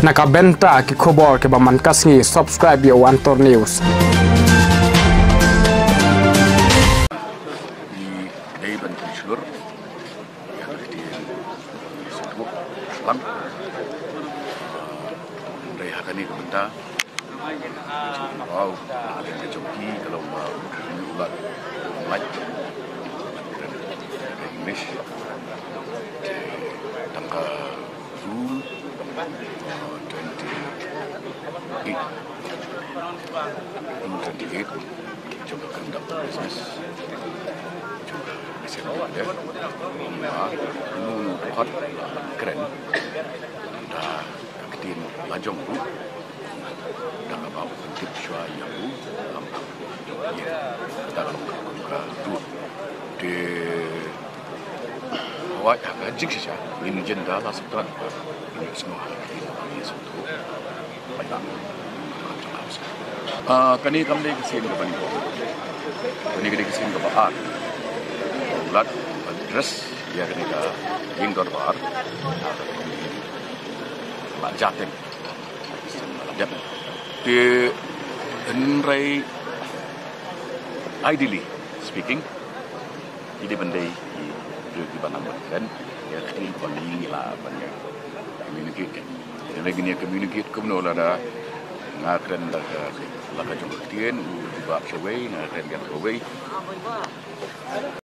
nakabenta ki khobor ke baman kasngi subscribe yo Antor News. Coba conduct business, coba bisa ada, hot kren, dah ktien lajong bu, dah kaba untuk shua yang bu, dalam kerja tu, di awak agak jik saja, ini jenda lah sekarang, ini semua ini satu banyak. Kani kami kesin ke Bangkok, kani kesin ke Bahar, ulat address ya kani ke Yingdor Bahar, Jatim, Jatim. Di Henry, ideally speaking, ini benda di mana kan, ya kini paling lah banyak communicate. Lagi ni communicate kumno lada. Kren laka jong ktien u bak shaway na kren gan shaway